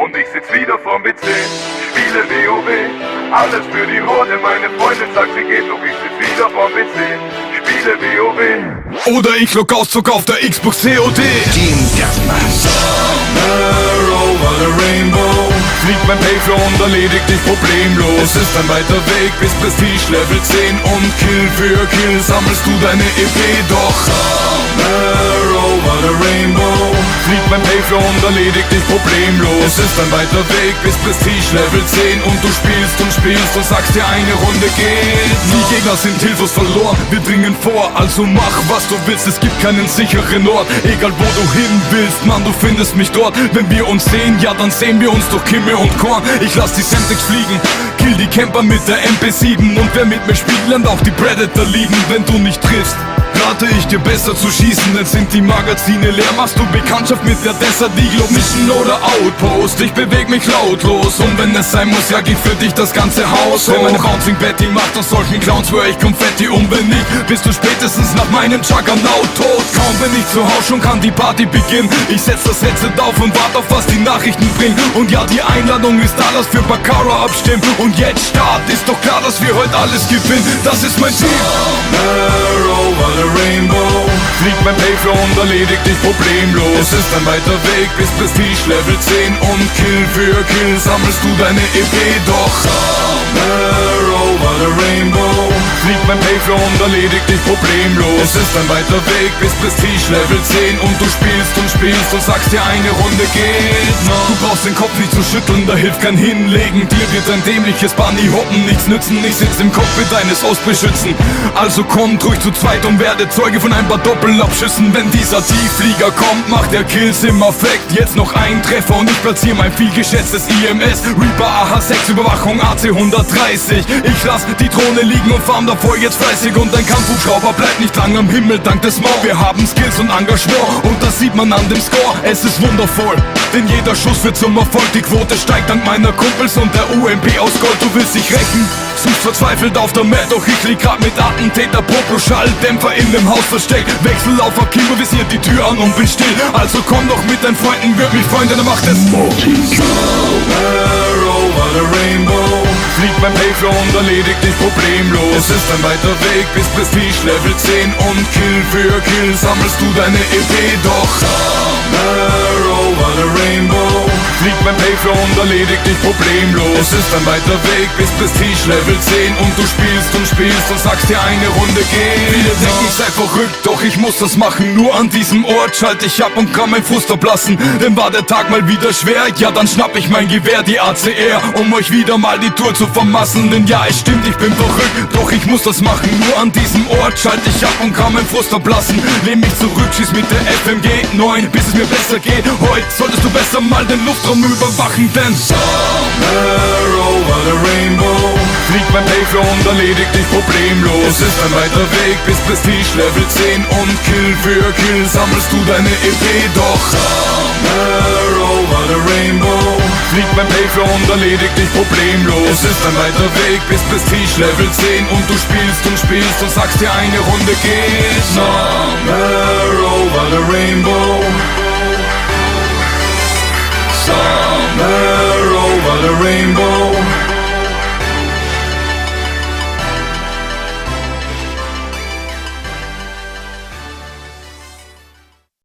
und ich sitz wieder vorm PC. Spiele WoW, alles für die Horde. Meine Freundin sagt, sie geht, doch ich sitz wieder vorm PC. Spiele WoW. Oder ich log aus, zog auf der Xbox COD. Team Deathmatch. Somewhere over the rainbow fliegt mein Payflow und erledigt dich problemlos. Es ist ein weiter Weg bis Prestige Level 10 und Kill für Kill sammelst du deine EP. Doch somewhere over the rainbow fliegt mein Payflow und erledigt dich problemlos. Es ist ein weiter Weg bis Prestige Level 10 und du spielst und sagst dir, eine Runde geht. Die Gegner sind hilflos verloren, wir dringen vor, also mach was du willst, es gibt keinen sicheren Ort. Egal wo du hin willst, Mann, du findest mich dort. Wenn wir uns sehen, ja dann sehen wir uns durch Kimme und Korn. Ich lass die Semtex fliegen, kill die Camper mit der MP7. Und wer mit mir spielt, lernt auch die Predator lieben. Wenn du nicht triffst, rate ich dir besser zu schießen, dann sind die Magazine leer. Machst du Bekanntschaft mit der Desert Eagle Mission oder Outpost? Ich beweg mich lautlos und wenn es sein muss, jag ich für dich das ganze Haus. Wenn meine Bouncing Betty macht aus solchen Clowns, schwör ich Konfetti. Und wenn nicht, bist du spätestens nach meinem Juggernaut tot. Kaum bin ich zu Hause, schon kann die Party beginnen. Ich setz das Headset auf und warte auf, was die Nachrichten bringen. Und ja, die Einladung ist da, lass für Baccarat abstimmen. Und jetzt Start, ist doch klar, dass wir heute alles gewinnen. Das ist mein Ziel. Somewhere over the rainbow fliegt mein Payflow und erledigt dich problemlos. Es ist ein weiter Weg bis Prestige Level 10 und Kill für Kill sammelst du deine EP. Doch somewhere over the rainbow fliegt mein Payflow und erledigt dich problemlos. Es ist ein weiter Weg bis Prestige Level 10 und du spielst und sagst dir, eine Runde geht noch. Du brauchst den Kopf nicht zu schütteln, da hilft kein Hinlegen. Dir wird ein dämliches Bunny-Hoppen nichts nützen. Ich sitz im Cockpit deines Ostbeschützen, also kommt ruhig zu zweit und werde Zeuge von ein paar Doppelabschüssen. Wenn dieser Tiefflieger kommt, macht er Kills im Affekt. Jetzt noch ein Treffer und ich platziere mein vielgeschätztes IMS. Reaper AH6, Überwachung AC 130. Ich lass die Drohne liegen und farm davor jetzt fleißig. Und ein Kampfhubschrauber bleibt nicht lang am Himmel dank des Maul. Wir haben Skills und Engagement und das sieht man an dem Score. Es ist wundervoll, denn jeder Schuss wird zum Erfolg. Die Quote steigt dank meiner Kumpels und der UMP aus Gold. Du willst dich rächen, suchst verzweifelt auf der Map. Doch ich lieg grad mit Attentäter Propro-Schalldämpfer in dem Haus versteckt. Wechsel auf Akimo, visiert die Tür an und bin still. Also komm doch mit deinen Freunden, würd mich freuen, denn er macht es. Somewhere over the rainbow fliegt mein Payflow und erledigt dich problemlos. Es ist ein weiter Weg bis Prestige Level 10 und Kill für Kill sammelst du deine EP. Doch somewhere over the rainbow fliegt mein Payflow und erledigt dich problemlos. Es ist ein weiter Weg bis Prestige Level 10 und du spielst und sagst dir, eine Runde geht. Viele denken, ich sei verrückt, doch ich muss das machen. Nur an diesem Ort schalte ich ab und kann mein Frust ablassen. Denn war der Tag mal wieder schwer, ja dann schnapp ich mein Gewehr, die ACR, um euch wieder mal die Tour zu vermassen. Denn ja, es stimmt, ich bin verrückt, doch ich muss das machen. Nur an diesem Ort schalte ich ab und kann mein Frust ablassen. Lehn mich zurück, schieß mit der FMG 9, bis es mir besser geht. Heute solltest du besser mal den Luftraum überwachen, denn somewhere over the rainbow fliegt mein Payflow und erledigt dich problemlos. Es ist ein weiter Weg bis Prestige Level 10 und Kill für Kill sammelst du deine EP. Doch somewhere over the rainbow fliegt mein Payflow und erledigt dich problemlos. Es ist ein weiter Weg bis Prestige Level 10 und du spielst und sagst dir, eine Runde geht. Somewhere over the rainbow, somewhere over the rainbow.